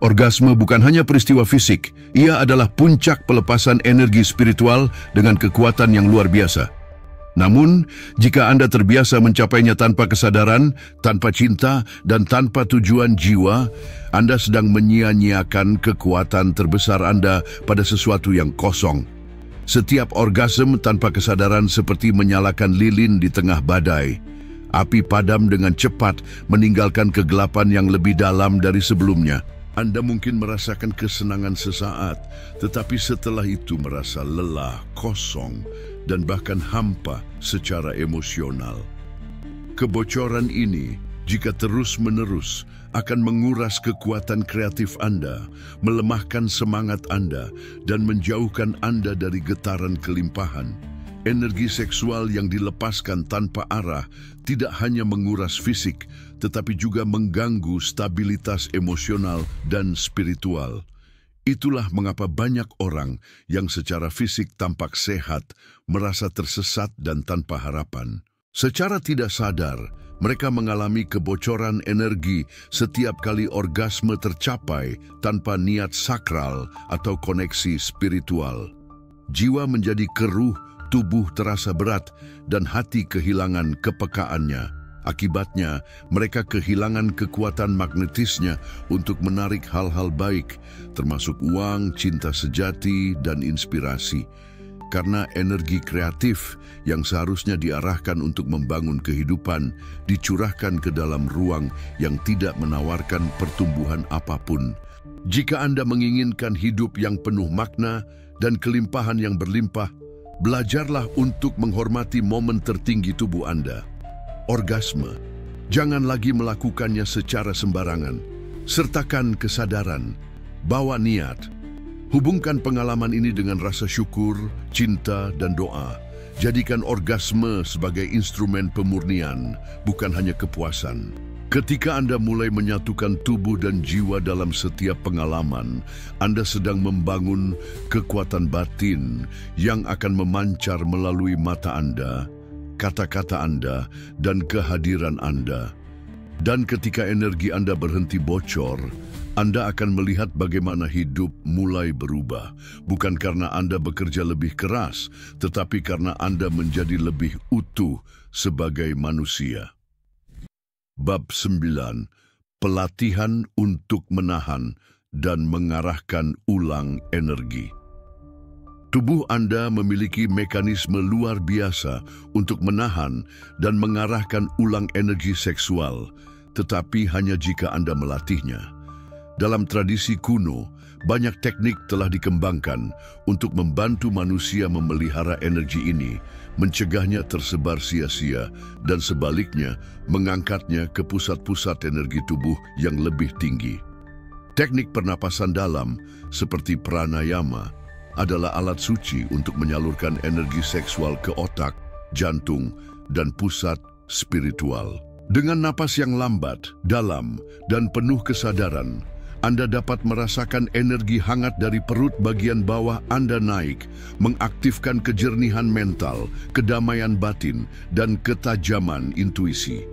Orgasme bukan hanya peristiwa fisik, ia adalah puncak pelepasan energi spiritual dengan kekuatan yang luar biasa. Namun, jika Anda terbiasa mencapainya tanpa kesadaran, tanpa cinta, dan tanpa tujuan jiwa, Anda sedang menyia-nyiakan kekuatan terbesar Anda pada sesuatu yang kosong. Setiap orgasme tanpa kesadaran seperti menyalakan lilin di tengah badai. Api padam dengan cepat, meninggalkan kegelapan yang lebih dalam dari sebelumnya. Anda mungkin merasakan kesenangan sesaat, tetapi setelah itu merasa lelah, kosong, dan bahkan hampa secara emosional. Kebocoran ini, jika terus-menerus, akan menguras kekuatan kreatif Anda, melemahkan semangat Anda, dan menjauhkan Anda dari getaran kelimpahan. Energi seksual yang dilepaskan tanpa arah tidak hanya menguras fisik, tetapi juga mengganggu stabilitas emosional dan spiritual. Itulah mengapa banyak orang yang secara fisik tampak sehat, merasa tersesat dan tanpa harapan. Secara tidak sadar, mereka mengalami kebocoran energi setiap kali orgasme tercapai tanpa niat sakral atau koneksi spiritual. Jiwa menjadi keruh, tubuh terasa berat, dan hati kehilangan kepekaannya. Akibatnya, mereka kehilangan kekuatan magnetisnya untuk menarik hal-hal baik, termasuk uang, cinta sejati, dan inspirasi. Karena energi kreatif yang seharusnya diarahkan untuk membangun kehidupan, dicurahkan ke dalam ruang yang tidak menawarkan pertumbuhan apapun. Jika Anda menginginkan hidup yang penuh makna dan kelimpahan yang berlimpah, belajarlah untuk menghormati momen tertinggi tubuh Anda. Orgasme. Jangan lagi melakukannya secara sembarangan. Sertakan kesadaran. Bawa niat. Hubungkan pengalaman ini dengan rasa syukur, cinta, dan doa. Jadikan orgasme sebagai instrumen pemurnian, bukan hanya kepuasan. Ketika Anda mulai menyatukan tubuh dan jiwa dalam setiap pengalaman, Anda sedang membangun kekuatan batin yang akan memancar melalui mata Anda, kata-kata Anda, dan kehadiran Anda. Dan ketika energi Anda berhenti bocor, Anda akan melihat bagaimana hidup mulai berubah. Bukan karena Anda bekerja lebih keras, tetapi karena Anda menjadi lebih utuh sebagai manusia. Bab 9. Pelatihan untuk menahan dan mengarahkan ulang energi. Tubuh Anda memiliki mekanisme luar biasa untuk menahan dan mengarahkan ulang energi seksual, tetapi hanya jika Anda melatihnya. Dalam tradisi kuno, banyak teknik telah dikembangkan untuk membantu manusia memelihara energi ini, mencegahnya tersebar sia-sia, dan sebaliknya mengangkatnya ke pusat-pusat energi tubuh yang lebih tinggi. Teknik pernapasan dalam, seperti pranayama, adalah alat suci untuk menyalurkan energi seksual ke otak, jantung, dan pusat spiritual. Dengan napas yang lambat, dalam, dan penuh kesadaran, Anda dapat merasakan energi hangat dari perut bagian bawah Anda naik, mengaktifkan kejernihan mental, kedamaian batin, dan ketajaman intuisi.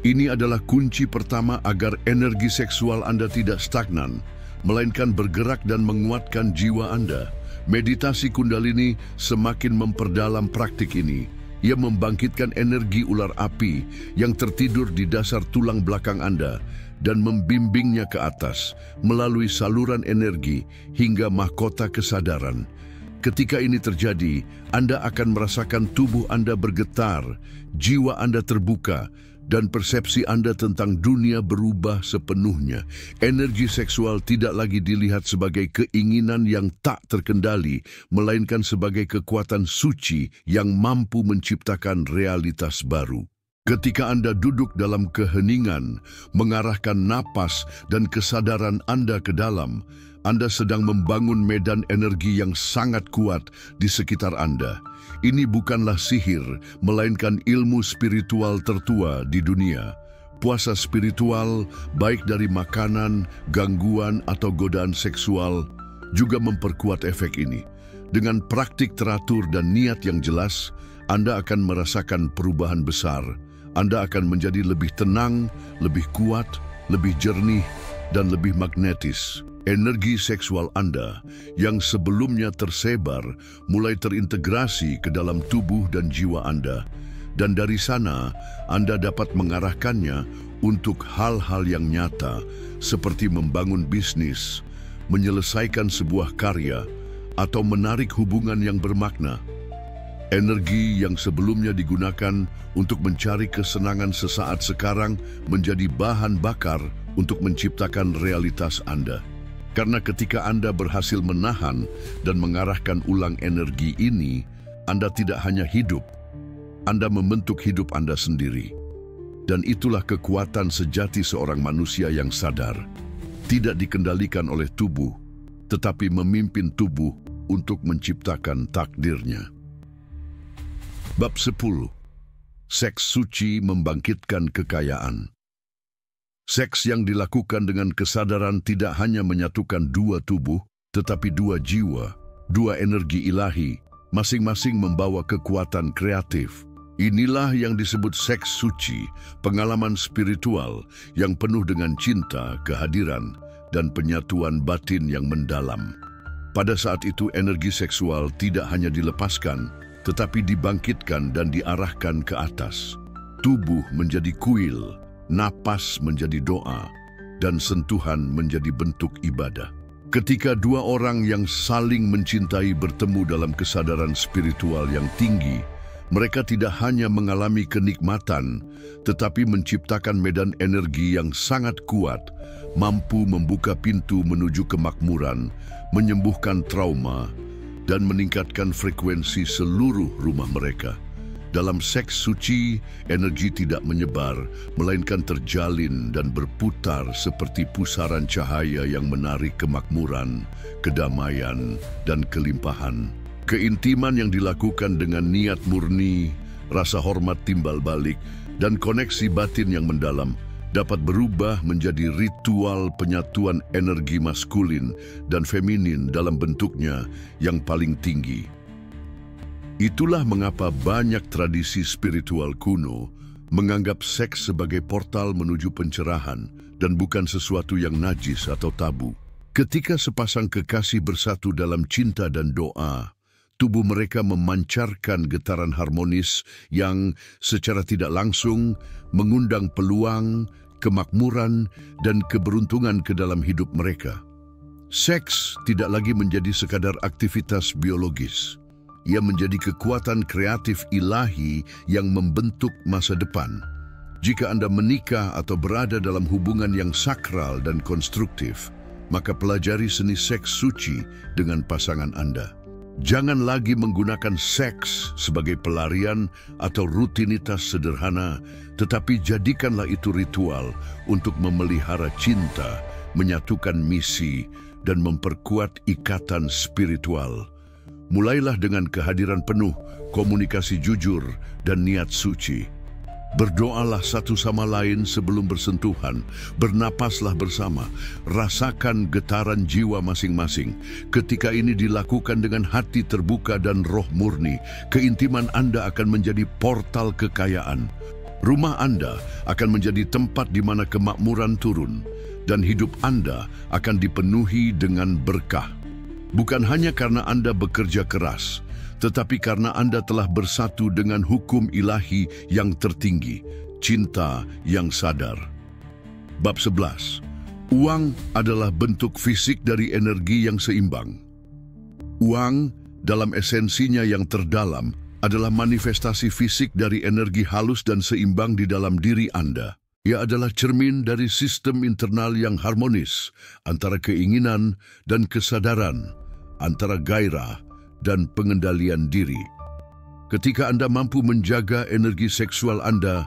Ini adalah kunci pertama agar energi seksual Anda tidak stagnan, melainkan bergerak dan menguatkan jiwa Anda. Meditasi Kundalini semakin memperdalam praktik ini. Ia membangkitkan energi ular api yang tertidur di dasar tulang belakang Anda dan membimbingnya ke atas melalui saluran energi hingga mahkota kesadaran. Ketika ini terjadi, Anda akan merasakan tubuh Anda bergetar, jiwa Anda terbuka, dan persepsi Anda tentang dunia berubah sepenuhnya. Energi seksual tidak lagi dilihat sebagai keinginan yang tak terkendali, melainkan sebagai kekuatan suci yang mampu menciptakan realitas baru. Ketika Anda duduk dalam keheningan, mengarahkan napas dan kesadaran Anda ke dalam, Anda sedang membangun medan energi yang sangat kuat di sekitar Anda. Ini bukanlah sihir, melainkan ilmu spiritual tertua di dunia. Puasa spiritual, baik dari makanan, gangguan, atau godaan seksual, juga memperkuat efek ini. Dengan praktik teratur dan niat yang jelas, Anda akan merasakan perubahan besar. Anda akan menjadi lebih tenang, lebih kuat, lebih jernih, dan lebih magnetis. Energi seksual Anda yang sebelumnya tersebar mulai terintegrasi ke dalam tubuh dan jiwa Anda. Dan dari sana, Anda dapat mengarahkannya untuk hal-hal yang nyata, seperti membangun bisnis, menyelesaikan sebuah karya, atau menarik hubungan yang bermakna. Energi yang sebelumnya digunakan untuk mencari kesenangan sesaat sekarang menjadi bahan bakar untuk menciptakan realitas Anda. Karena ketika Anda berhasil menahan dan mengarahkan ulang energi ini, Anda tidak hanya hidup, Anda membentuk hidup Anda sendiri. Dan itulah kekuatan sejati seorang manusia yang sadar, tidak dikendalikan oleh tubuh, tetapi memimpin tubuh untuk menciptakan takdirnya. Bab 10. Seks suci membangkitkan kekayaan. Seks yang dilakukan dengan kesadaran tidak hanya menyatukan dua tubuh, tetapi dua jiwa, dua energi ilahi, masing-masing membawa kekuatan kreatif. Inilah yang disebut seks suci, pengalaman spiritual yang penuh dengan cinta, kehadiran, dan penyatuan batin yang mendalam. Pada saat itu energi seksual tidak hanya dilepaskan, tetapi dibangkitkan dan diarahkan ke atas. Tubuh menjadi kuil, napas menjadi doa, dan sentuhan menjadi bentuk ibadah. Ketika dua orang yang saling mencintai bertemu dalam kesadaran spiritual yang tinggi, mereka tidak hanya mengalami kenikmatan, tetapi menciptakan medan energi yang sangat kuat, mampu membuka pintu menuju kemakmuran, menyembuhkan trauma, dan meningkatkan frekuensi seluruh rumah mereka. Dalam seks suci, energi tidak menyebar, melainkan terjalin dan berputar seperti pusaran cahaya yang menarik kemakmuran, kedamaian, dan kelimpahan. Keintiman yang dilakukan dengan niat murni, rasa hormat timbal balik, dan koneksi batin yang mendalam dapat berubah menjadi ritual penyatuan energi maskulin dan feminin dalam bentuknya yang paling tinggi. Itulah mengapa banyak tradisi spiritual kuno menganggap seks sebagai portal menuju pencerahan dan bukan sesuatu yang najis atau tabu. Ketika sepasang kekasih bersatu dalam cinta dan doa, tubuh mereka memancarkan getaran harmonis yang secara tidak langsung mengundang peluang, kemakmuran, dan keberuntungan ke dalam hidup mereka. Seks tidak lagi menjadi sekadar aktivitas biologis. Ia menjadi kekuatan kreatif ilahi yang membentuk masa depan. Jika Anda menikah atau berada dalam hubungan yang sakral dan konstruktif, maka pelajari seni seks suci dengan pasangan Anda. Jangan lagi menggunakan seks sebagai pelarian atau rutinitas sederhana, tetapi jadikanlah itu ritual untuk memelihara cinta, menyatukan misi, dan memperkuat ikatan spiritual. Mulailah dengan kehadiran penuh, komunikasi jujur, dan niat suci. Berdoalah satu sama lain sebelum bersentuhan, bernapaslah bersama, rasakan getaran jiwa masing-masing. Ketika ini dilakukan dengan hati terbuka dan roh murni, keintiman Anda akan menjadi portal kekayaan. Rumah Anda akan menjadi tempat di mana kemakmuran turun, dan hidup Anda akan dipenuhi dengan berkah. Bukan hanya karena Anda bekerja keras, tetapi karena Anda telah bersatu dengan hukum ilahi yang tertinggi, cinta yang sadar. Bab 11. Uang adalah bentuk fisik dari energi yang seimbang. Uang, dalam esensinya yang terdalam, adalah manifestasi fisik dari energi halus dan seimbang di dalam diri Anda. Ia adalah cermin dari sistem internal yang harmonis antara keinginan dan kesadaran, antara gairah dan pengendalian diri. Ketika Anda mampu menjaga energi seksual Anda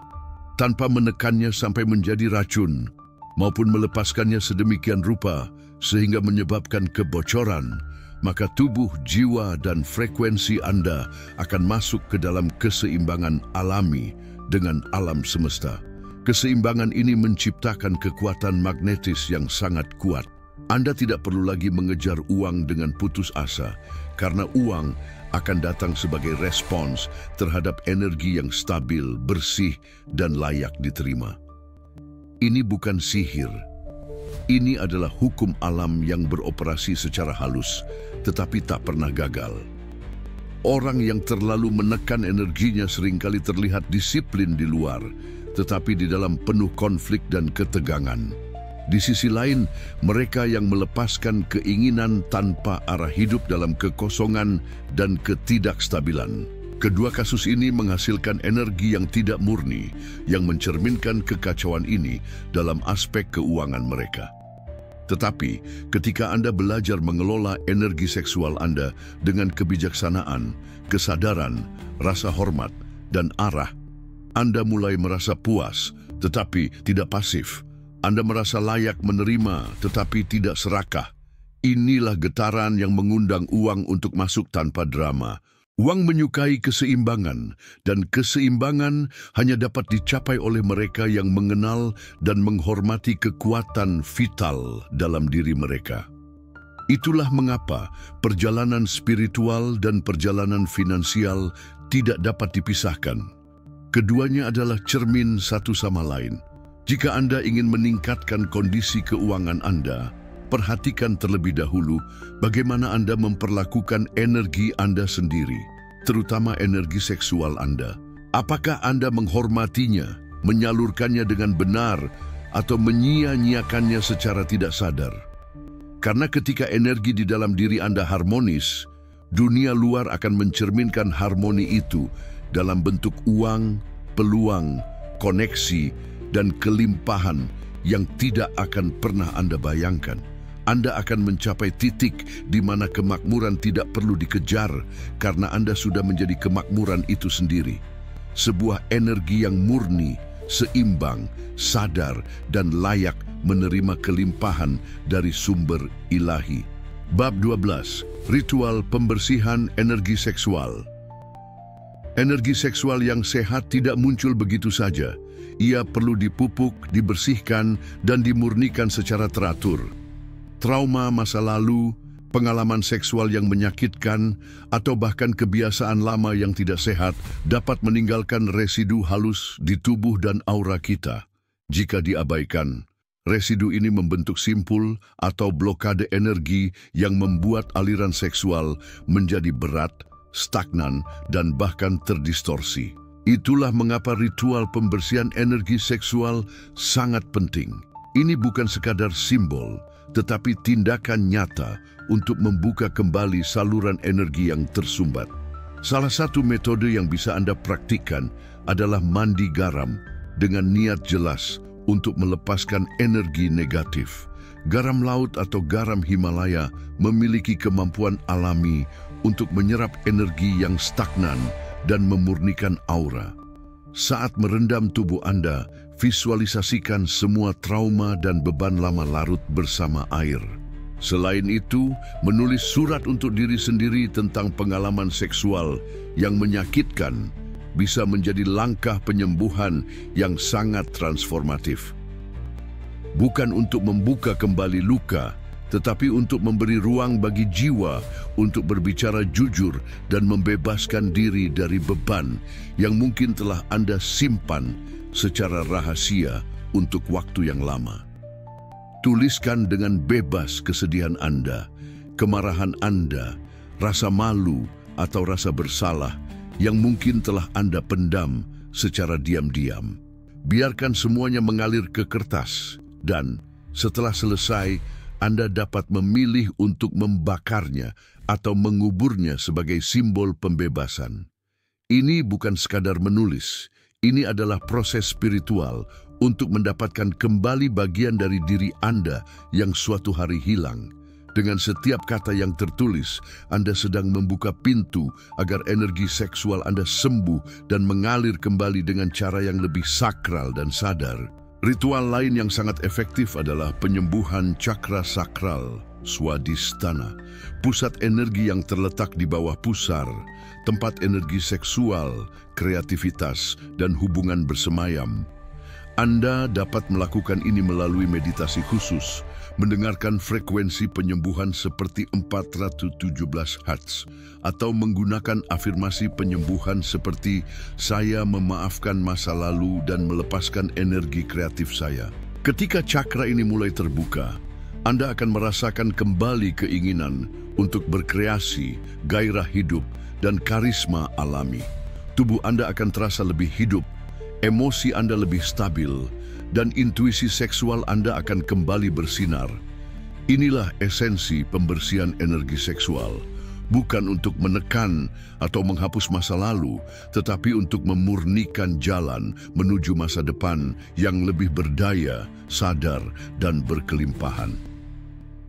tanpa menekannya sampai menjadi racun, maupun melepaskannya sedemikian rupa sehingga menyebabkan kebocoran, maka tubuh, jiwa, dan frekuensi Anda akan masuk ke dalam keseimbangan alami dengan alam semesta. Keseimbangan ini menciptakan kekuatan magnetis yang sangat kuat. Anda tidak perlu lagi mengejar uang dengan putus asa, karena uang akan datang sebagai respons terhadap energi yang stabil, bersih, dan layak diterima. Ini bukan sihir. Ini adalah hukum alam yang beroperasi secara halus, tetapi tak pernah gagal. Orang yang terlalu menekan energinya seringkali terlihat disiplin di luar, tetapi di dalam penuh konflik dan ketegangan. Di sisi lain, mereka yang melepaskan keinginan tanpa arah hidup dalam kekosongan dan ketidakstabilan. Kedua kasus ini menghasilkan energi yang tidak murni, yang mencerminkan kekacauan ini dalam aspek keuangan mereka. Tetapi, ketika Anda belajar mengelola energi seksual Anda dengan kebijaksanaan, kesadaran, rasa hormat, dan arah, Anda mulai merasa puas, tetapi tidak pasif. Anda merasa layak menerima, tetapi tidak serakah. Inilah getaran yang mengundang uang untuk masuk tanpa drama. Uang menyukai keseimbangan, dan keseimbangan hanya dapat dicapai oleh mereka yang mengenal dan menghormati kekuatan vital dalam diri mereka. Itulah mengapa perjalanan spiritual dan perjalanan finansial tidak dapat dipisahkan. Keduanya adalah cermin satu sama lain. Jika Anda ingin meningkatkan kondisi keuangan Anda, perhatikan terlebih dahulu bagaimana Anda memperlakukan energi Anda sendiri, terutama energi seksual Anda. Apakah Anda menghormatinya, menyalurkannya dengan benar, atau menyia-nyiakannya secara tidak sadar? Karena ketika energi di dalam diri Anda harmonis, dunia luar akan mencerminkan harmoni itu dalam bentuk uang, peluang, koneksi, dan kelimpahan yang tidak akan pernah Anda bayangkan. Anda akan mencapai titik di mana kemakmuran tidak perlu dikejar karena Anda sudah menjadi kemakmuran itu sendiri. Sebuah energi yang murni, seimbang, sadar, dan layak menerima kelimpahan dari sumber ilahi. Bab 12. Ritual pembersihan energi seksual. Energi seksual yang sehat tidak muncul begitu saja. Ia perlu dipupuk, dibersihkan, dan dimurnikan secara teratur. Trauma masa lalu, pengalaman seksual yang menyakitkan, atau bahkan kebiasaan lama yang tidak sehat dapat meninggalkan residu halus di tubuh dan aura kita. Jika diabaikan, residu ini membentuk simpul atau blokade energi yang membuat aliran seksual menjadi berat, stagnan, dan bahkan terdistorsi. Itulah mengapa ritual pembersihan energi seksual sangat penting. Ini bukan sekadar simbol, tetapi tindakan nyata untuk membuka kembali saluran energi yang tersumbat. Salah satu metode yang bisa Anda praktikkan adalah mandi garam dengan niat jelas untuk melepaskan energi negatif. Garam laut atau garam Himalaya memiliki kemampuan alami untuk menyerap energi yang stagnan dan memurnikan aura. Saat merendam tubuh Anda, visualisasikan semua trauma dan beban lama larut bersama air. Selain itu, menulis surat untuk diri sendiri tentang pengalaman seksual yang menyakitkan bisa menjadi langkah penyembuhan yang sangat transformatif. Bukan untuk membuka kembali luka, tetapi untuk memberi ruang bagi jiwa untuk berbicara jujur dan membebaskan diri dari beban yang mungkin telah Anda simpan secara rahasia untuk waktu yang lama. Tuliskan dengan bebas kesedihan Anda, kemarahan Anda, rasa malu atau rasa bersalah yang mungkin telah Anda pendam secara diam-diam. Biarkan semuanya mengalir ke kertas dan setelah selesai, Anda dapat memilih untuk membakarnya atau menguburnya sebagai simbol pembebasan. Ini bukan sekadar menulis, ini adalah proses spiritual untuk mendapatkan kembali bagian dari diri Anda yang suatu hari hilang. Dengan setiap kata yang tertulis, Anda sedang membuka pintu agar energi seksual Anda sembuh dan mengalir kembali dengan cara yang lebih sakral dan sadar. Ritual lain yang sangat efektif adalah penyembuhan cakra sakral, swadhisthana, pusat energi yang terletak di bawah pusar, tempat energi seksual, kreativitas, dan hubungan bersemayam. Anda dapat melakukan ini melalui meditasi khusus, mendengarkan frekuensi penyembuhan seperti 417 Hz, atau menggunakan afirmasi penyembuhan seperti "Saya memaafkan masa lalu dan melepaskan energi kreatif saya." Ketika cakra ini mulai terbuka, Anda akan merasakan kembali keinginan untuk berkreasi, gairah hidup, dan karisma alami. Tubuh Anda akan terasa lebih hidup, emosi Anda lebih stabil, dan intuisi seksual Anda akan kembali bersinar. Inilah esensi pembersihan energi seksual, bukan untuk menekan atau menghapus masa lalu, tetapi untuk memurnikan jalan menuju masa depan yang lebih berdaya, sadar, dan berkelimpahan.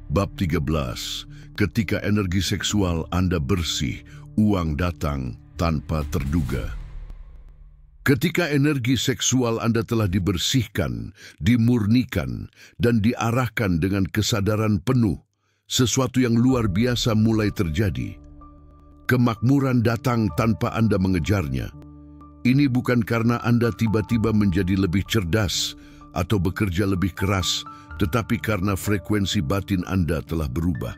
Bab 13. Ketika energi seksual Anda bersih, uang datang tanpa terduga. Ketika energi seksual Anda telah dibersihkan, dimurnikan, dan diarahkan dengan kesadaran penuh, sesuatu yang luar biasa mulai terjadi. Kemakmuran datang tanpa Anda mengejarnya. Ini bukan karena Anda tiba-tiba menjadi lebih cerdas atau bekerja lebih keras, tetapi karena frekuensi batin Anda telah berubah.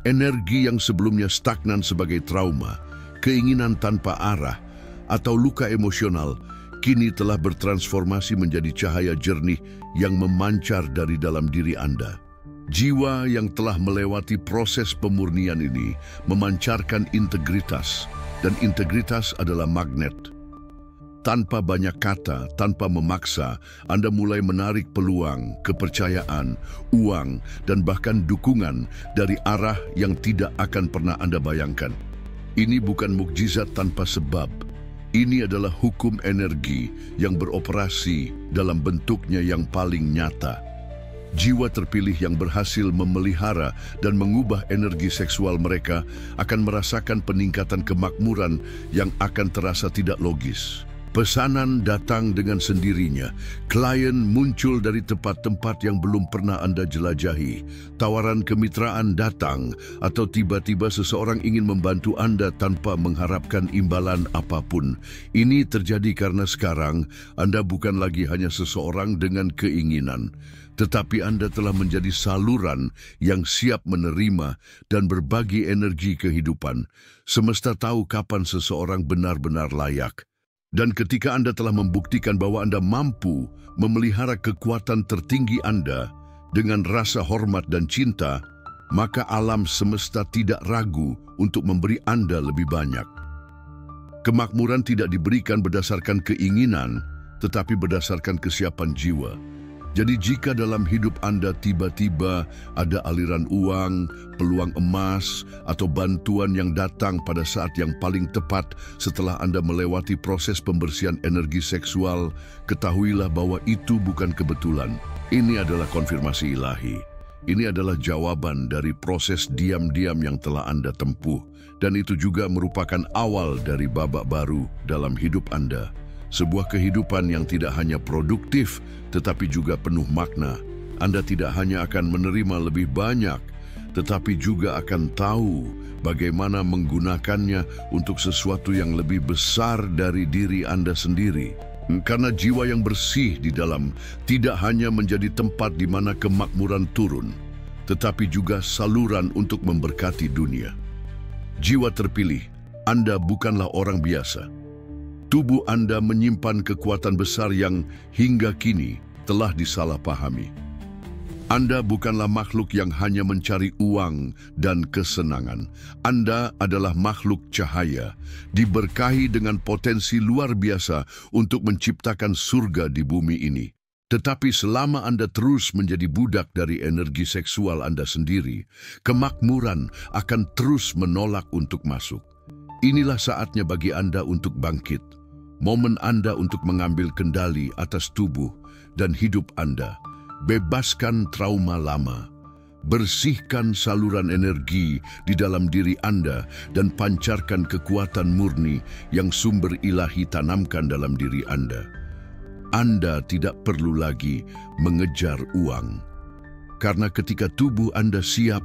Energi yang sebelumnya stagnan sebagai trauma, keinginan tanpa arah, atau luka emosional, kini telah bertransformasi menjadi cahaya jernih yang memancar dari dalam diri Anda. Jiwa yang telah melewati proses pemurnian ini memancarkan integritas, dan integritas adalah magnet. Tanpa banyak kata, tanpa memaksa, Anda mulai menarik peluang, kepercayaan, uang, dan bahkan dukungan dari arah yang tidak akan pernah Anda bayangkan. Ini bukan mukjizat tanpa sebab. Ini adalah hukum energi yang beroperasi dalam bentuknya yang paling nyata. Jiwa terpilih yang berhasil memelihara dan mengubah energi seksual mereka akan merasakan peningkatan kemakmuran yang akan terasa tidak logis. Pesanan datang dengan sendirinya, klien muncul dari tempat-tempat yang belum pernah Anda jelajahi, tawaran kemitraan datang, atau tiba-tiba seseorang ingin membantu Anda tanpa mengharapkan imbalan apapun. Ini terjadi karena sekarang Anda bukan lagi hanya seseorang dengan keinginan, tetapi Anda telah menjadi saluran yang siap menerima dan berbagi energi kehidupan. Semesta tahu kapan seseorang benar-benar layak. Dan ketika Anda telah membuktikan bahwa Anda mampu memelihara kekuatan tertinggi Anda dengan rasa hormat dan cinta, maka alam semesta tidak ragu untuk memberi Anda lebih banyak. Kemakmuran tidak diberikan berdasarkan keinginan, tetapi berdasarkan kesiapan jiwa. Jadi jika dalam hidup Anda tiba-tiba ada aliran uang, peluang emas, atau bantuan yang datang pada saat yang paling tepat setelah Anda melewati proses pembersihan energi seksual, ketahuilah bahwa itu bukan kebetulan. Ini adalah konfirmasi ilahi. Ini adalah jawaban dari proses diam-diam yang telah Anda tempuh. Dan itu juga merupakan awal dari babak baru dalam hidup Anda. Sebuah kehidupan yang tidak hanya produktif, tetapi juga penuh makna. Anda tidak hanya akan menerima lebih banyak, tetapi juga akan tahu bagaimana menggunakannya untuk sesuatu yang lebih besar dari diri Anda sendiri. Karena jiwa yang bersih di dalam tidak hanya menjadi tempat di mana kemakmuran turun, tetapi juga saluran untuk memberkati dunia. Jiwa terpilih, Anda bukanlah orang biasa. Tubuh Anda menyimpan kekuatan besar yang hingga kini telah disalahpahami. Anda bukanlah makhluk yang hanya mencari uang dan kesenangan. Anda adalah makhluk cahaya, diberkahi dengan potensi luar biasa untuk menciptakan surga di bumi ini. Tetapi selama Anda terus menjadi budak dari energi seksual Anda sendiri, kemakmuran akan terus menolak untuk masuk. Inilah saatnya bagi Anda untuk bangkit. Momen Anda untuk mengambil kendali atas tubuh dan hidup Anda. Bebaskan trauma lama. Bersihkan saluran energi di dalam diri Anda dan pancarkan kekuatan murni yang sumber ilahi tanamkan dalam diri Anda. Anda tidak perlu lagi mengejar uang. Karena ketika tubuh Anda siap,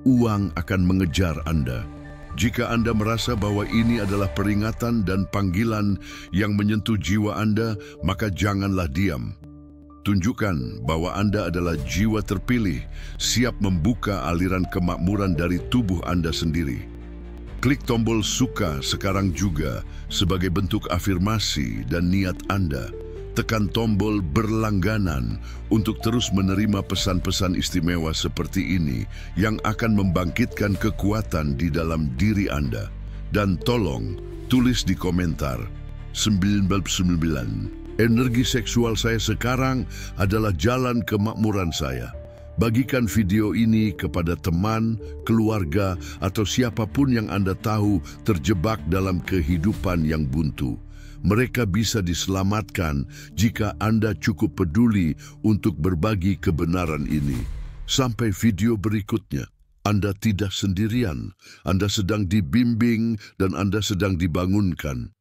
uang akan mengejar Anda. Jika Anda merasa bahwa ini adalah peringatan dan panggilan yang menyentuh jiwa Anda, maka janganlah diam. Tunjukkan bahwa Anda adalah jiwa terpilih, siap membuka aliran kemakmuran dari tubuh Anda sendiri. Klik tombol suka sekarang juga sebagai bentuk afirmasi dan niat Anda. Tekan tombol berlangganan untuk terus menerima pesan-pesan istimewa seperti ini yang akan membangkitkan kekuatan di dalam diri Anda. Dan tolong tulis di komentar 99. Energi seksual saya sekarang adalah jalan kemakmuran saya. Bagikan video ini kepada teman, keluarga, atau siapapun yang Anda tahu terjebak dalam kehidupan yang buntu. Mereka bisa diselamatkan jika Anda cukup peduli untuk berbagi kebenaran ini. Sampai video berikutnya, Anda tidak sendirian. Anda sedang dibimbing dan Anda sedang dibangunkan.